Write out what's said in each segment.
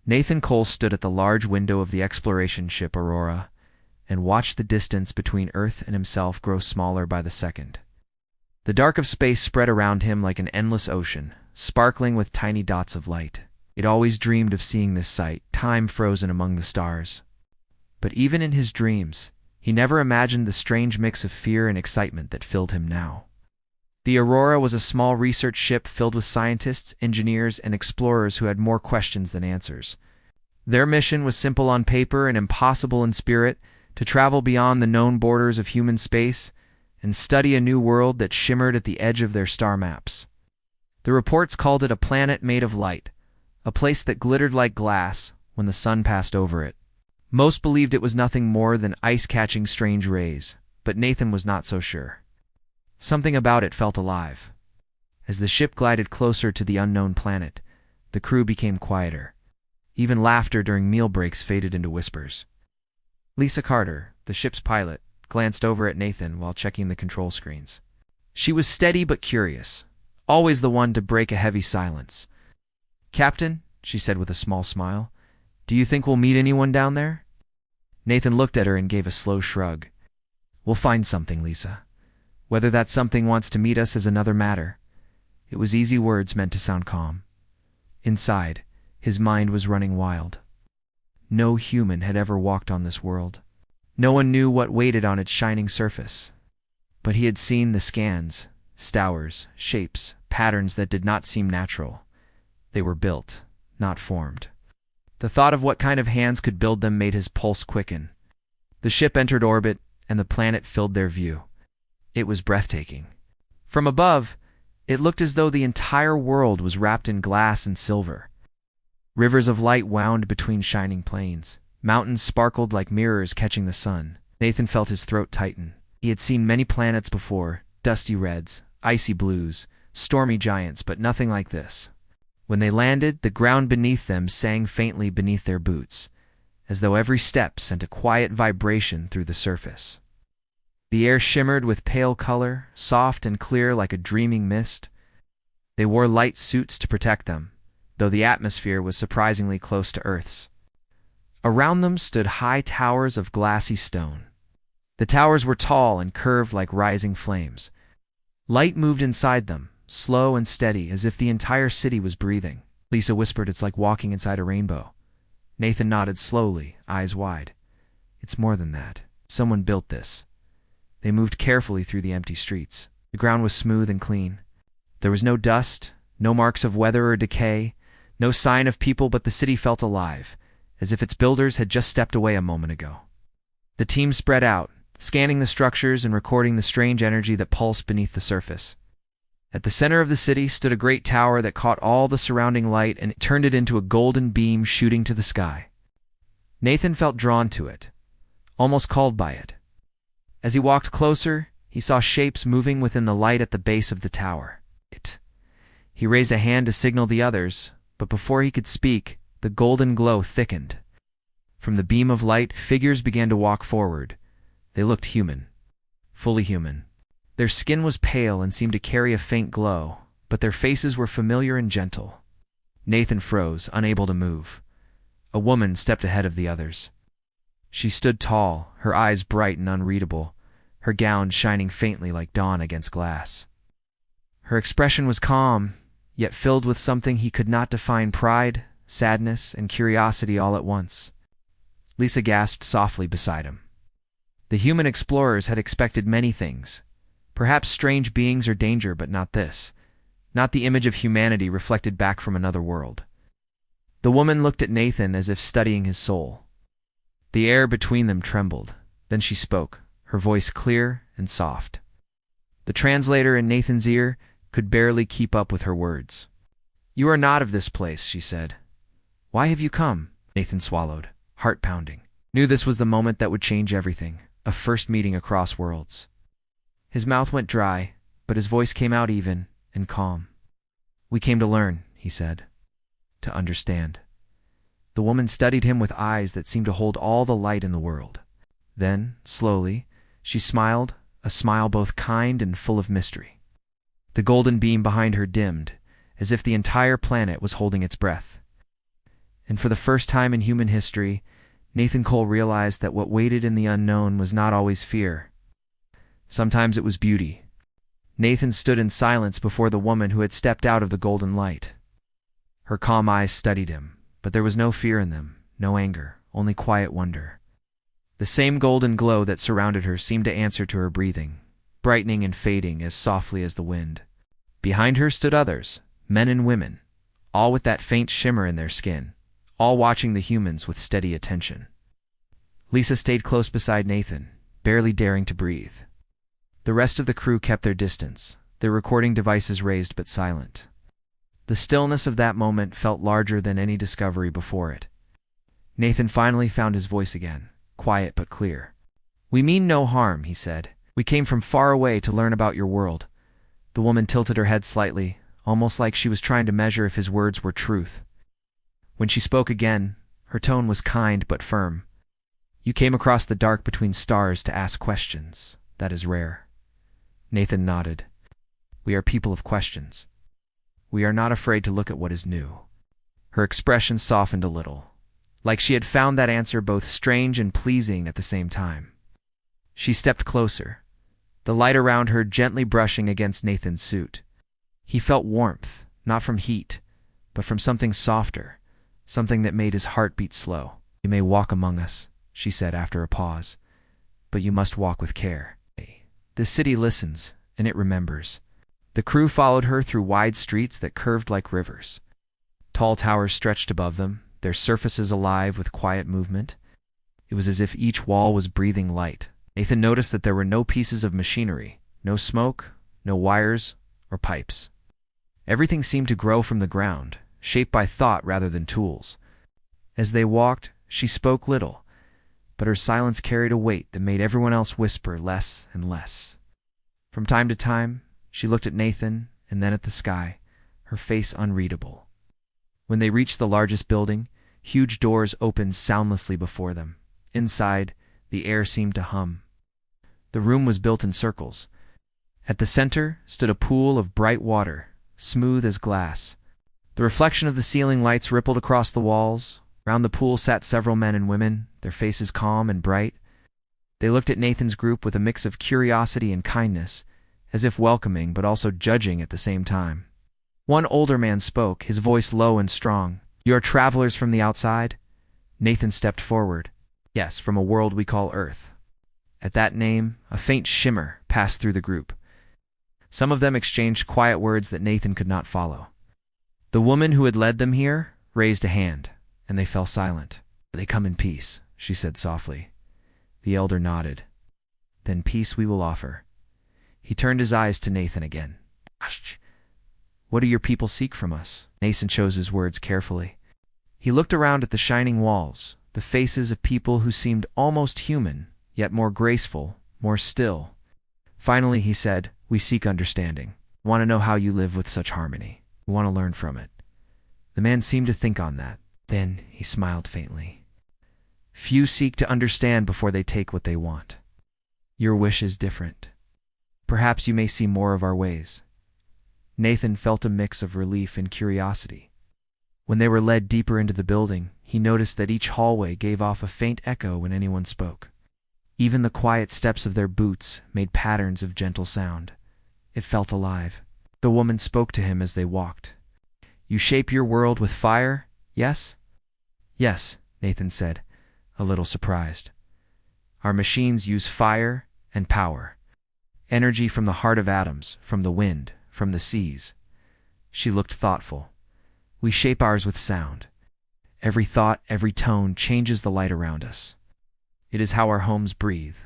Nathan Cole stood at the large window of the exploration ship Aurora and watched the distance between Earth and himself grow smaller by the second. The dark of space spread around him like an endless ocean, sparkling with tiny dots of light. He'd always dreamed of seeing this sight, time frozen among the stars. But even in his dreams, he never imagined the strange mix of fear and excitement that filled him now. The Aurora was a small research ship filled with scientists, engineers, and explorers who had more questions than answers. Their mission was simple on paper and impossible in spirit: to travel beyond the known borders of human space and study a new world that shimmered at the edge of their star maps. The reports called it a planet made of light, a place that glittered like glass when the sun passed over it. Most believed it was nothing more than ice catching strange rays, but Nathan was not so sure. Something about it felt alive. As the ship glided closer to the unknown planet, the crew became quieter. Even laughter during meal breaks faded into whispers. Lisa Carter, the ship's pilot, glanced over at Nathan while checking the control screens. She was steady but curious, always the one to break a heavy silence. "Captain," she said with a small smile, "do you think we'll meet anyone down there?" Nathan looked at her and gave a slow shrug. "We'll find something, Lisa. Whether that something wants to meet us is another matter." It was easy words meant to sound calm. Inside, his mind was running wild. No human had ever walked on this world. No one knew what waited on its shining surface. But he had seen the scans, stowers, shapes, patterns that did not seem natural. They were built, not formed. The thought of what kind of hands could build them made his pulse quicken. The ship entered orbit, and the planet filled their view. It was breathtaking. From above, it looked as though the entire world was wrapped in glass and silver. Rivers of light wound between shining plains. Mountains sparkled like mirrors catching the sun. Nathan felt his throat tighten. He had seen many planets before: dusty reds, icy blues, stormy giants, but nothing like this. When they landed, the ground beneath them sang faintly beneath their boots, as though every step sent a quiet vibration through the surface. The air shimmered with pale color, soft and clear like a dreaming mist. They wore light suits to protect them, though the atmosphere was surprisingly close to Earth's. Around them stood high towers of glassy stone. The towers were tall and curved like rising flames. Light moved inside them, slow and steady, as if the entire city was breathing. Lisa whispered, "It's like walking inside a rainbow." Nathan nodded slowly, eyes wide. "It's more than that. Someone built this." They moved carefully through the empty streets. The ground was smooth and clean. There was no dust, no marks of weather or decay, no sign of people, but the city felt alive, as if its builders had just stepped away a moment ago. The team spread out, scanning the structures and recording the strange energy that pulsed beneath the surface. At the center of the city stood a great tower that caught all the surrounding light and turned it into a golden beam shooting to the sky. Nathan felt drawn to it, almost called by it. As he walked closer, he saw shapes moving within the light at the base of the tower. He raised a hand to signal the others, but before he could speak, the golden glow thickened. From the beam of light, figures began to walk forward. They looked human, fully human. Their skin was pale and seemed to carry a faint glow, but their faces were familiar and gentle. Nathan froze, unable to move. A woman stepped ahead of the others. She stood tall, her eyes bright and unreadable, her gown shining faintly like dawn against glass. Her expression was calm, yet filled with something he could not define: pride, sadness, and curiosity all at once. Lisa gasped softly beside him. The human explorers had expected many things. Perhaps strange beings or danger, but not this. Not the image of humanity reflected back from another world. The woman looked at Nathan as if studying his soul. The air between them trembled. Then she spoke, her voice clear and soft. The translator in Nathan's ear could barely keep up with her words. "You are not of this place," she said. "Why have you come?" Nathan swallowed, heart pounding. Knew this was the moment that would change everything, a first meeting across worlds. His mouth went dry, but his voice came out even and calm. "We came to learn," he said. "To understand." The woman studied him with eyes that seemed to hold all the light in the world. Then, slowly, she smiled, a smile both kind and full of mystery. The golden beam behind her dimmed, as if the entire planet was holding its breath. And for the first time in human history, Nathan Cole realized that what waited in the unknown was not always fear. Sometimes it was beauty. Nathan stood in silence before the woman who had stepped out of the golden light. Her calm eyes studied him, but there was no fear in them, no anger, only quiet wonder. The same golden glow that surrounded her seemed to answer to her breathing, brightening and fading as softly as the wind. Behind her stood others, men and women, all with that faint shimmer in their skin, all watching the humans with steady attention. Lisa stayed close beside Nathan, barely daring to breathe. The rest of the crew kept their distance, their recording devices raised but silent. The stillness of that moment felt larger than any discovery before it. Nathan finally found his voice again, quiet but clear. "We mean no harm," he said. "We came from far away to learn about your world." The woman tilted her head slightly, almost like she was trying to measure if his words were truth. When she spoke again, her tone was kind but firm. "You came across the dark between stars to ask questions. That is rare." Nathan nodded. "We are people of questions. We are not afraid to look at what is new." Her expression softened a little, like she had found that answer both strange and pleasing at the same time. She stepped closer, the light around her gently brushing against Nathan's suit. He felt warmth, not from heat, but from something softer, something that made his heart beat slow. "You may walk among us," she said after a pause, "but you must walk with care. This city listens, and it remembers." The crew followed her through wide streets that curved like rivers. Tall towers stretched above them, their surfaces alive with quiet movement. It was as if each wall was breathing light. Nathan noticed that there were no pieces of machinery, no smoke, no wires or pipes. Everything seemed to grow from the ground, shaped by thought rather than tools. As they walked, she spoke little, but her silence carried a weight that made everyone else whisper less and less. From time to time, she looked at Nathan and then at the sky, her face unreadable. When they reached the largest building, huge doors opened soundlessly before them. Inside, the air seemed to hum. The room was built in circles. At the center stood a pool of bright water, smooth as glass. The reflection of the ceiling lights rippled across the walls. Round the pool sat several men and women, their faces calm and bright. They looked at Nathan's group with a mix of curiosity and kindness, as if welcoming but also judging at the same time. One older man spoke, his voice low and strong. "You are travelers from the outside?" Nathan stepped forward. "Yes, from a world we call Earth." At that name, a faint shimmer passed through the group. Some of them exchanged quiet words that Nathan could not follow. The woman who had led them here raised a hand, and they fell silent. "They come in peace," she said softly. The elder nodded. "Then peace we will offer." He turned his eyes to Nathan again. "What do your people seek from us?" Nathan chose his words carefully. He looked around at the shining walls, the faces of people who seemed almost human, yet more graceful, more still. Finally he said, "We seek understanding. We want to know how you live with such harmony. We want to learn from it." The man seemed to think on that. Then he smiled faintly. "Few seek to understand before they take what they want. Your wish is different. Perhaps you may see more of our ways." Nathan felt a mix of relief and curiosity. When they were led deeper into the building, he noticed that each hallway gave off a faint echo when anyone spoke. Even the quiet steps of their boots made patterns of gentle sound. It felt alive. The woman spoke to him as they walked. "You shape your world with fire, yes?" "Yes," Nathan said, a little surprised. "Our machines use fire and power. Energy from the heart of atoms, from the wind, from the seas." She looked thoughtful. "We shape ours with sound. Every thought, every tone changes the light around us. It is how our homes breathe."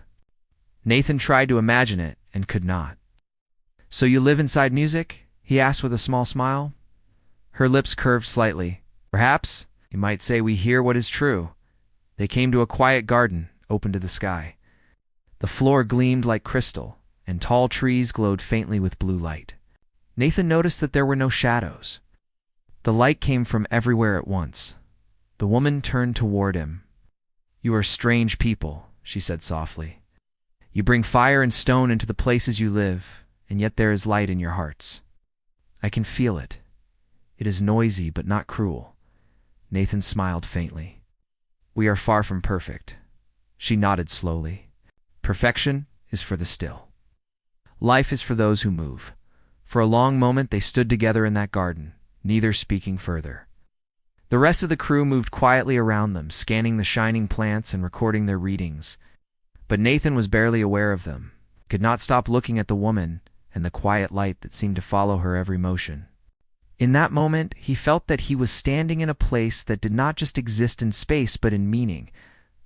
Nathan tried to imagine it and could not. "So you live inside music?" he asked with a small smile. Her lips curved slightly. "Perhaps you might say we hear what is true." They came to a quiet garden, open to the sky. The floor gleamed like crystal, and tall trees glowed faintly with blue light. Nathan noticed that there were no shadows. The light came from everywhere at once. The woman turned toward him. "You are strange people," she said softly. "You bring fire and stone into the places you live, and yet there is light in your hearts. I can feel it. It is noisy but not cruel. Nathan smiled faintly. We are far from perfect. She nodded slowly. Perfection is for the still. Life is for those who move. For a long moment they stood together in that garden, neither speaking further. The rest of the crew moved quietly around them, scanning the shining plants and recording their readings. But Nathan was barely aware of them, could not stop looking at the woman and the quiet light that seemed to follow her every motion. In that moment, he felt that he was standing in a place that did not just exist in space but in meaning,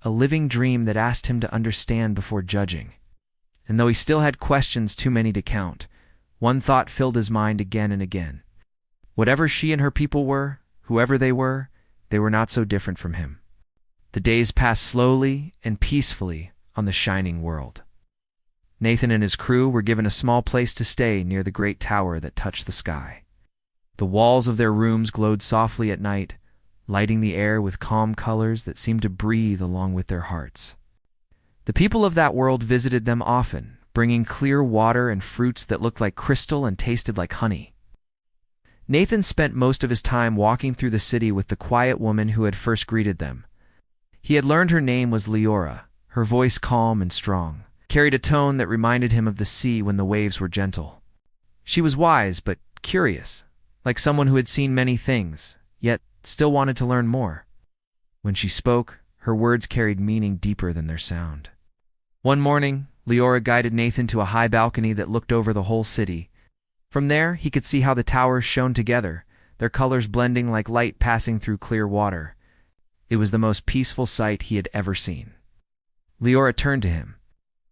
a living dream that asked him to understand before judging. And though he still had questions too many to count, one thought filled his mind again and again. Whatever she and her people were, whoever they were not so different from him. The days passed slowly and peacefully on the shining world. Nathan and his crew were given a small place to stay near the great tower that touched the sky. The walls of their rooms glowed softly at night, lighting the air with calm colors that seemed to breathe along with their hearts. The people of that world visited them often, bringing clear water and fruits that looked like crystal and tasted like honey. Nathan spent most of his time walking through the city with the quiet woman who had first greeted them. He had learned her name was Leora, her voice calm and strong, carried a tone that reminded him of the sea when the waves were gentle. She was wise but curious, like someone who had seen many things, yet still wanted to learn more. When she spoke, her words carried meaning deeper than their sound. One morning, Leora guided Nathan to a high balcony that looked over the whole city. From there, he could see how the towers shone together, their colors blending like light passing through clear water. It was the most peaceful sight he had ever seen. Leora turned to him.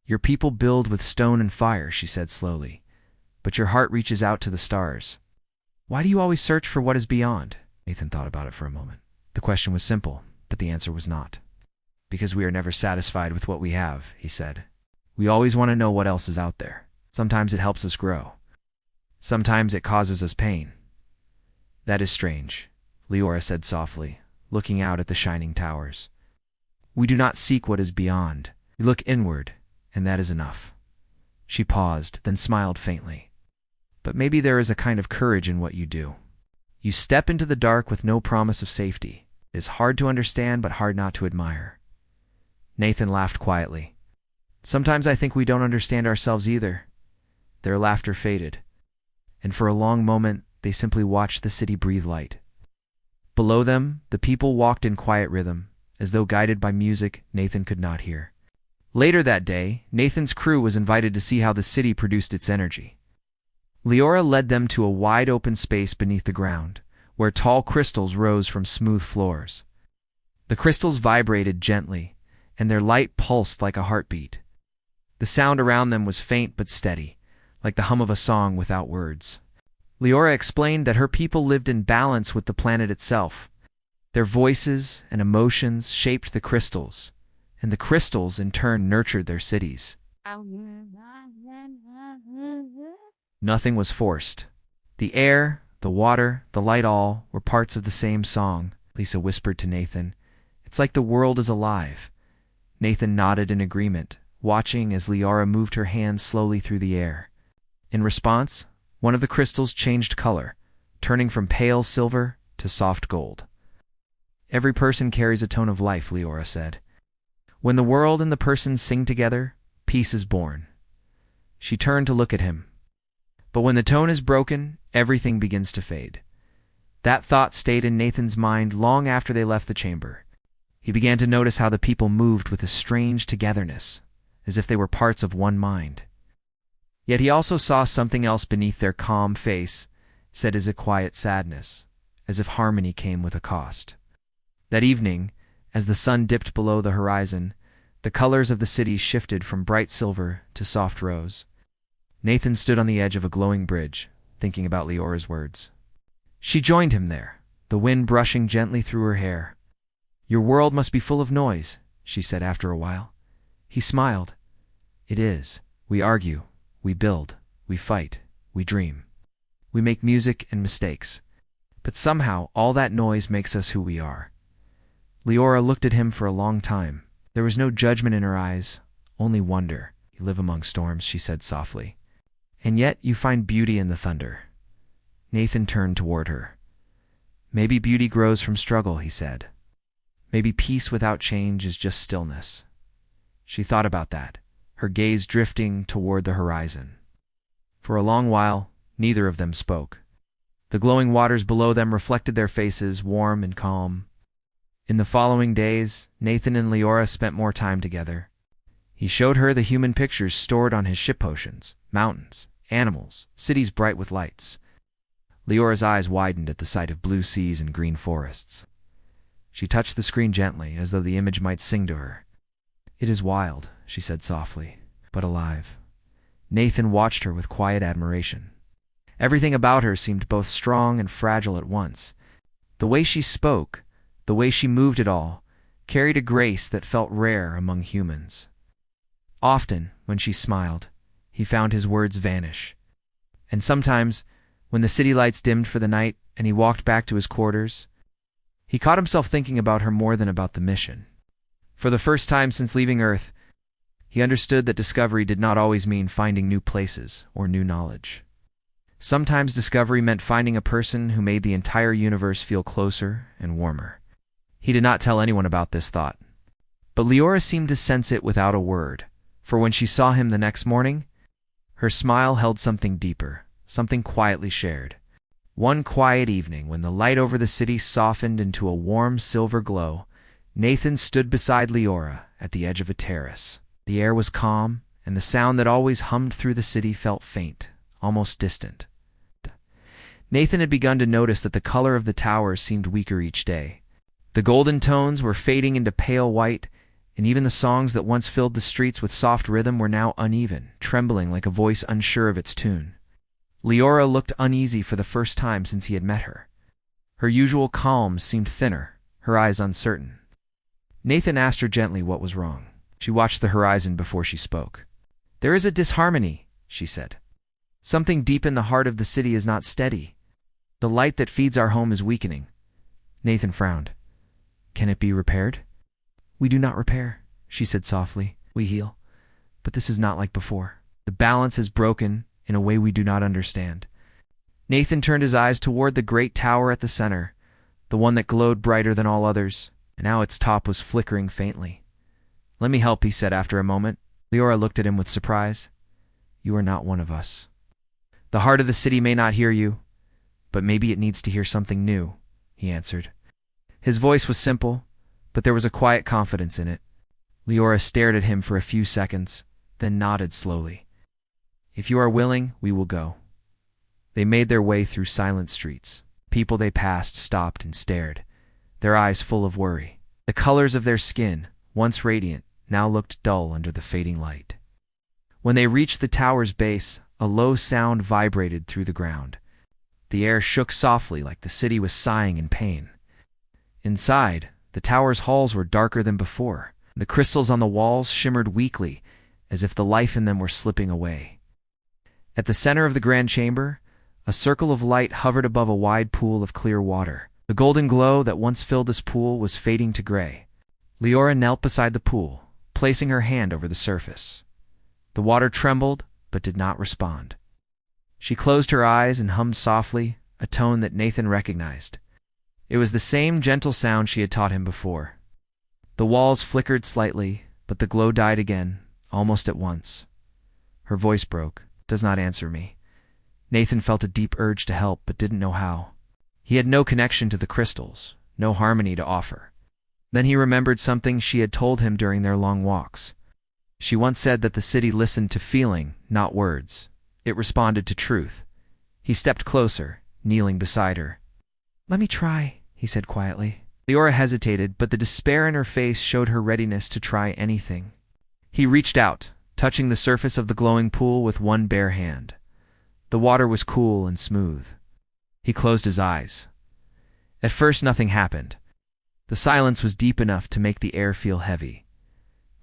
Your people build with stone and fire, she said slowly, but your heart reaches out to the stars. Why do you always search for what is beyond? Nathan thought about it for a moment. The question was simple, but the answer was not. Because we are never satisfied with what we have, he said. We always want to know what else is out there. Sometimes it helps us grow. Sometimes it causes us pain. That is strange, Leora said softly, looking out at the shining towers. We do not seek what is beyond. We look inward, and that is enough. She paused, then smiled faintly. But maybe there is a kind of courage in what you do. You step into the dark with no promise of safety. It is hard to understand, but hard not to admire. Nathan laughed quietly. Sometimes I think we don't understand ourselves either. Their laughter faded, and for a long moment they simply watched the city breathe light. Below them, the people walked in quiet rhythm, as though guided by music Nathan could not hear. Later that day, Nathan's crew was invited to see how the city produced its energy. Leora led them to a wide open space beneath the ground, where tall crystals rose from smooth floors. The crystals vibrated gently, and their light pulsed like a heartbeat. The sound around them was faint but steady, like the hum of a song without words. Leora explained that her people lived in balance with the planet itself. Their voices and emotions shaped the crystals, and the crystals in turn nurtured their cities. Nothing was forced. The air, the water, the light all were parts of the same song, Lisa whispered to Nathan. It's like the world is alive. Nathan nodded in agreement, watching as Leora moved her hands slowly through the air. In response, one of the crystals changed color, turning from pale silver to soft gold. Every person carries a tone of life, Leora said. When the world and the person sing together, peace is born. She turned to look at him. But when the tone is broken, everything begins to fade. That thought stayed in Nathan's mind long after they left the chamber. He began to notice how the people moved with a strange togetherness, as if they were parts of one mind. Yet he also saw something else beneath their calm face, set as a quiet sadness, as if harmony came with a cost. That evening, as the sun dipped below the horizon, the colors of the city shifted from bright silver to soft rose. Nathan stood on the edge of a glowing bridge, thinking about Leora's words. She joined him there, the wind brushing gently through her hair. Your world must be full of noise, she said after a while. He smiled. It is. We argue, we build, we fight, we dream. We make music and mistakes. But somehow all that noise makes us who we are. Leora looked at him for a long time. There was no judgment in her eyes, only wonder. You live among storms, she said softly. And yet you find beauty in the thunder. Nathan turned toward her. Maybe beauty grows from struggle, he said. Maybe peace without change is just stillness. She thought about that, her gaze drifting toward the horizon. For a long while, neither of them spoke. The glowing waters below them reflected their faces, warm and calm. In the following days, Nathan and Leora spent more time together. He showed her the human pictures stored on his ship oceans, mountains, animals, cities bright with lights. Leora's eyes widened at the sight of blue seas and green forests. She touched the screen gently, as though the image might sing to her. "It is wild," she said softly, "but alive." Nathan watched her with quiet admiration. Everything about her seemed both strong and fragile at once. The way she spoke, the way she moved it all, carried a grace that felt rare among humans. Often, when she smiled, he found his words vanish. And sometimes, when the city lights dimmed for the night and he walked back to his quarters, he caught himself thinking about her more than about the mission. For the first time since leaving Earth, he understood that discovery did not always mean finding new places or new knowledge. Sometimes discovery meant finding a person who made the entire universe feel closer and warmer. He did not tell anyone about this thought. But Leora seemed to sense it without a word, for when she saw him the next morning, her smile held something deeper, something quietly shared. One quiet evening, when the light over the city softened into a warm silver glow, Nathan stood beside Leora at the edge of a terrace. The air was calm, and the sound that always hummed through the city felt faint, almost distant. Nathan had begun to notice that the color of the towers seemed weaker each day. The golden tones were fading into pale white, and even the songs that once filled the streets with soft rhythm were now uneven, trembling like a voice unsure of its tune. Leora looked uneasy for the first time since he had met her. Her usual calm seemed thinner, her eyes uncertain. Nathan asked her gently what was wrong. She watched the horizon before she spoke. "There is a disharmony," she said. "Something deep in the heart of the city is not steady. The light that feeds our home is weakening." Nathan frowned. "Can it be repaired?" "We do not repair," she said softly. "We heal. But this is not like before. The balance is broken in a way we do not understand." Nathan turned his eyes toward the great tower at the center, the one that glowed brighter than all others, and now its top was flickering faintly. "Let me help," he said after a moment. Leora looked at him with surprise. "You are not one of us. The heart of the city may not hear you, but maybe it needs to hear something new," he answered. His voice was simple, but there was a quiet confidence in it. Leora stared at him for a few seconds, then nodded slowly. "If you are willing, we will go." They made their way through silent streets. People they passed stopped and stared, their eyes full of worry. The colors of their skin, once radiant, now looked dull under the fading light. When they reached the tower's base, a low sound vibrated through the ground. The air shook softly like the city was sighing in pain. Inside, the tower's halls were darker than before. The crystals on the walls shimmered weakly, as if the life in them were slipping away. At the center of the grand chamber, a circle of light hovered above a wide pool of clear water. The golden glow that once filled this pool was fading to gray. Leora knelt beside the pool, placing her hand over the surface. The water trembled, but did not respond. She closed her eyes and hummed softly, a tone that Nathan recognized. It was the same gentle sound she had taught him before. The walls flickered slightly, but the glow died again, almost at once. Her voice broke. "Does not answer me." Nathan felt a deep urge to help, but didn't know how. He had no connection to the crystals, no harmony to offer. Then he remembered something she had told him during their long walks. She once said that the city listened to feeling, not words. It responded to truth. He stepped closer, kneeling beside her. "Let me try," he said quietly. Leora hesitated, but the despair in her face showed her readiness to try anything. He reached out, touching the surface of the glowing pool with one bare hand. The water was cool and smooth. He closed his eyes. At first nothing happened. The silence was deep enough to make the air feel heavy.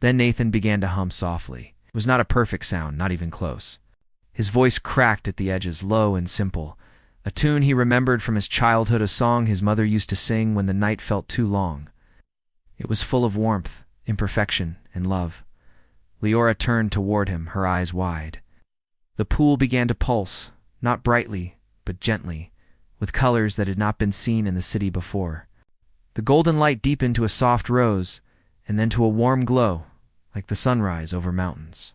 Then Nathan began to hum softly. It was not a perfect sound, not even close. His voice cracked at the edges, low and simple. A tune he remembered from his childhood, a song his mother used to sing when the night felt too long. It was full of warmth, imperfection, and love. Leora turned toward him, her eyes wide. The pool began to pulse, not brightly, but gently, with colors that had not been seen in the city before. The golden light deepened to a soft rose, and then to a warm glow, like the sunrise over mountains.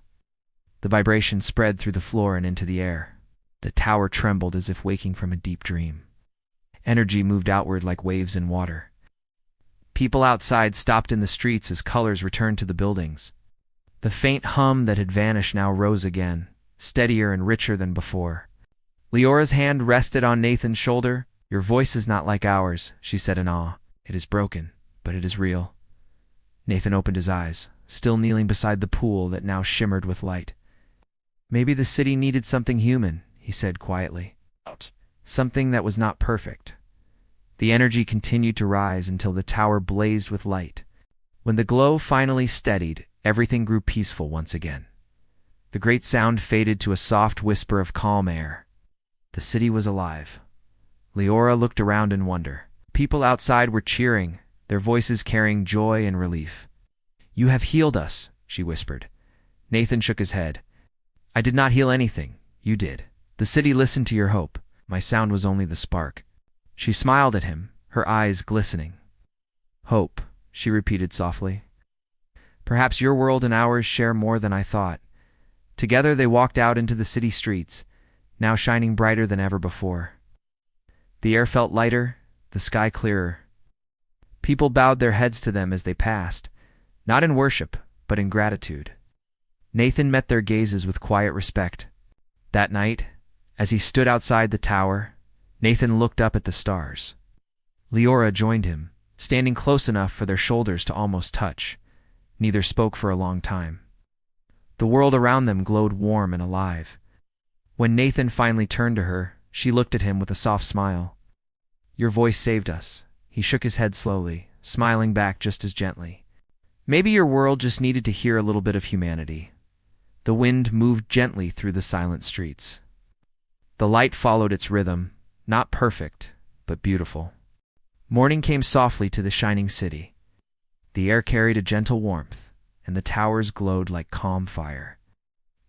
The vibration spread through the floor and into the air. The tower trembled as if waking from a deep dream. Energy moved outward like waves in water. People outside stopped in the streets as colors returned to the buildings. The faint hum that had vanished now rose again, steadier and richer than before. Leora's hand rested on Nathan's shoulder. "Your voice is not like ours," she said in awe. "It is broken, but it is real." Nathan opened his eyes, still kneeling beside the pool that now shimmered with light. "Maybe the city needed something human," he said quietly. "Something that was not perfect." The energy continued to rise until the tower blazed with light. When the glow finally steadied, everything grew peaceful once again. The great sound faded to a soft whisper of calm air. The city was alive. Leora looked around in wonder. People outside were cheering, their voices carrying joy and relief. "You have healed us," she whispered. Nathan shook his head. "I did not heal anything. You did. The city listened to your hope. My sound was only the spark." She smiled at him, her eyes glistening. "Hope," she repeated softly. "Perhaps your world and ours share more than I thought." Together they walked out into the city streets, now shining brighter than ever before. The air felt lighter, the sky clearer. People bowed their heads to them as they passed, not in worship, but in gratitude. Nathan met their gazes with quiet respect. That night, as he stood outside the tower, Nathan looked up at the stars. Leora joined him, standing close enough for their shoulders to almost touch. Neither spoke for a long time. The world around them glowed warm and alive. When Nathan finally turned to her, she looked at him with a soft smile. "Your voice saved us." He shook his head slowly, smiling back just as gently. "Maybe your world just needed to hear a little bit of humanity." The wind moved gently through the silent streets. The light followed its rhythm, not perfect, but beautiful. Morning came softly to the shining city. The air carried a gentle warmth, and the towers glowed like calm fire.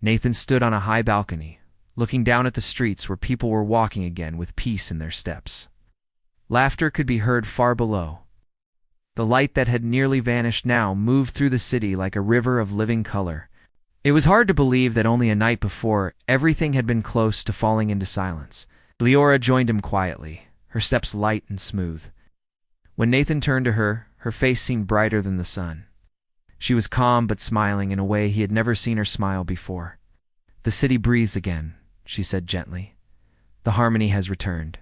Nathan stood on a high balcony, looking down at the streets where people were walking again with peace in their steps. Laughter could be heard far below. The light that had nearly vanished now moved through the city like a river of living color. It was hard to believe that only a night before, everything had been close to falling into silence. Leora joined him quietly, her steps light and smooth. When Nathan turned to her, her face seemed brighter than the sun. She was calm but smiling in a way he had never seen her smile before. "The city breathes again," she said gently. "The harmony has returned.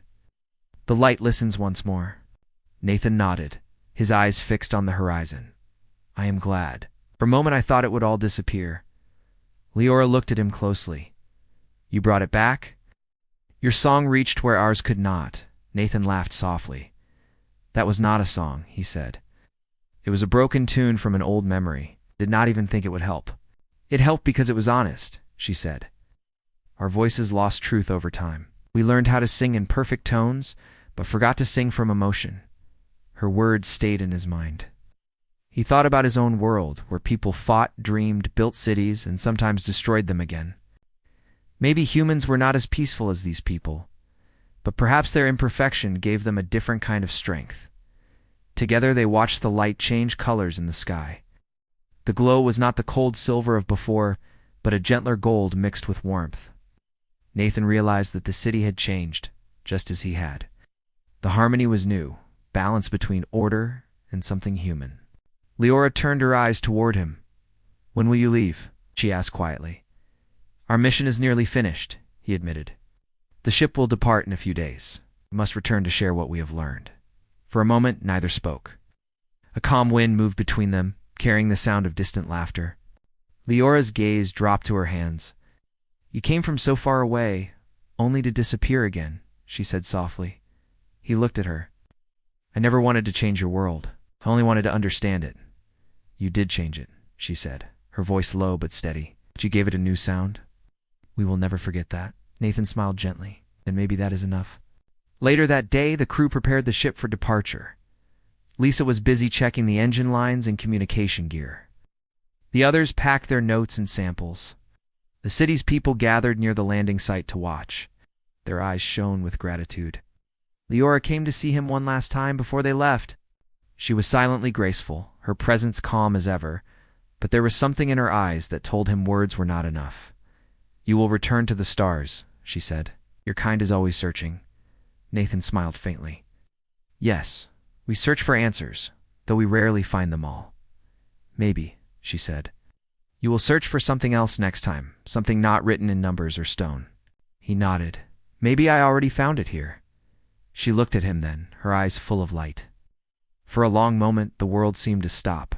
The light listens once more." Nathan nodded, his eyes fixed on the horizon. "I am glad. For a moment I thought it would all disappear." Leora looked at him closely. "You brought it back?" "Your song reached where ours could not." Nathan laughed softly. "That was not a song," he said. "It was a broken tune from an old memory. Did not even think it would help." "It helped because it was honest," she said. "Our voices lost truth over time. We learned how to sing in perfect tones, but forgot to sing from emotion." Her words stayed in his mind. He thought about his own world, where people fought, dreamed, built cities, and sometimes destroyed them again. Maybe humans were not as peaceful as these people, but perhaps their imperfection gave them a different kind of strength. Together they watched the light change colors in the sky. The glow was not the cold silver of before, but a gentler gold mixed with warmth. Nathan realized that the city had changed, just as he had. The harmony was new, balance between order and something human. Leora turned her eyes toward him. "When will you leave?" she asked quietly. "Our mission is nearly finished," he admitted. "The ship will depart in a few days. We must return to share what we have learned." For a moment, neither spoke. A calm wind moved between them, carrying the sound of distant laughter. Leora's gaze dropped to her hands. "You came from so far away, only to disappear again," she said softly. He looked at her. "I never wanted to change your world. I only wanted to understand it." "You did change it," she said, her voice low but steady. "But you gave it a new sound." "We will never forget that." Nathan smiled gently. "Then maybe that is enough." Later that day, the crew prepared the ship for departure. Lisa was busy checking the engine lines and communication gear. The others packed their notes and samples. The city's people gathered near the landing site to watch. Their eyes shone with gratitude. Leora came to see him one last time before they left. She was silently graceful, her presence calm as ever, but there was something in her eyes that told him words were not enough. "You will return to the stars," she said. "Your kind is always searching." Nathan smiled faintly. "Yes, we search for answers, though we rarely find them all." "Maybe," she said. "You will search for something else next time, something not written in numbers or stone." He nodded. "Maybe I already found it here." She looked at him then, her eyes full of light. For a long moment, the world seemed to stop.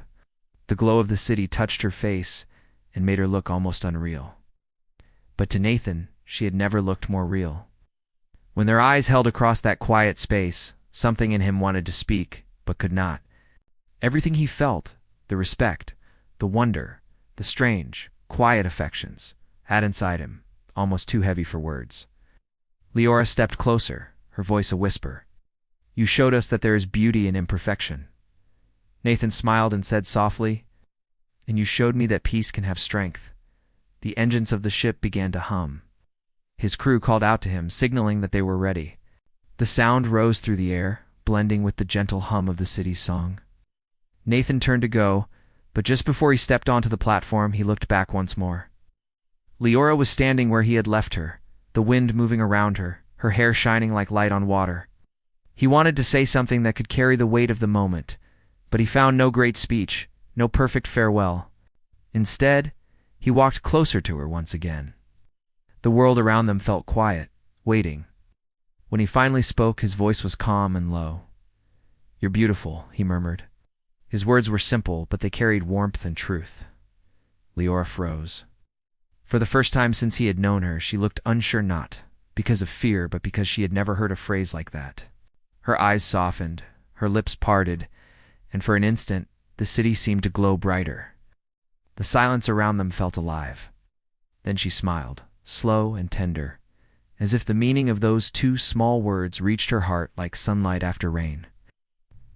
The glow of the city touched her face and made her look almost unreal. But to Nathan, she had never looked more real. When their eyes held across that quiet space, something in him wanted to speak, but could not. Everything he felt, the respect, the wonder, the strange, quiet affections, had inside him, almost too heavy for words. Leora stepped closer, her voice a whisper. "You showed us that there is beauty in imperfection." Nathan smiled and said softly, "And you showed me that peace can have strength." The engines of the ship began to hum. His crew called out to him, signaling that they were ready. The sound rose through the air, blending with the gentle hum of the city's song. Nathan turned to go, but just before he stepped onto the platform, he looked back once more. Leora was standing where he had left her, the wind moving around her, her hair shining like light on water. He wanted to say something that could carry the weight of the moment, but he found no great speech, no perfect farewell. Instead, he walked closer to her once again. The world around them felt quiet, waiting. When he finally spoke, his voice was calm and low. "You're beautiful," he murmured. His words were simple, but they carried warmth and truth. Leora froze. For the first time since he had known her, she looked unsure, not because of fear, but because she had never heard a phrase like that. Her eyes softened, her lips parted, and for an instant, the city seemed to glow brighter. The silence around them felt alive. Then she smiled, slow and tender, as if the meaning of those two small words reached her heart like sunlight after rain.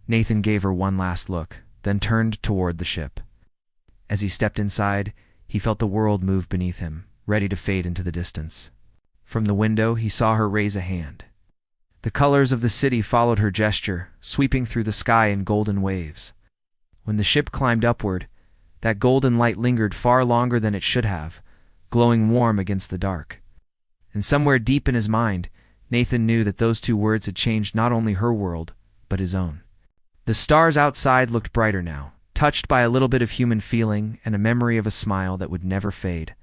Nathan gave her one last look, then turned toward the ship. As he stepped inside, he felt the world move beneath him, ready to fade into the distance. From the window, he saw her raise a hand. The colors of the city followed her gesture, sweeping through the sky in golden waves. When the ship climbed upward, that golden light lingered far longer than it should have, glowing warm against the dark. And somewhere deep in his mind, Nathan knew that those two words had changed not only her world, but his own. The stars outside looked brighter now, touched by a little bit of human feeling and a memory of a smile that would never fade.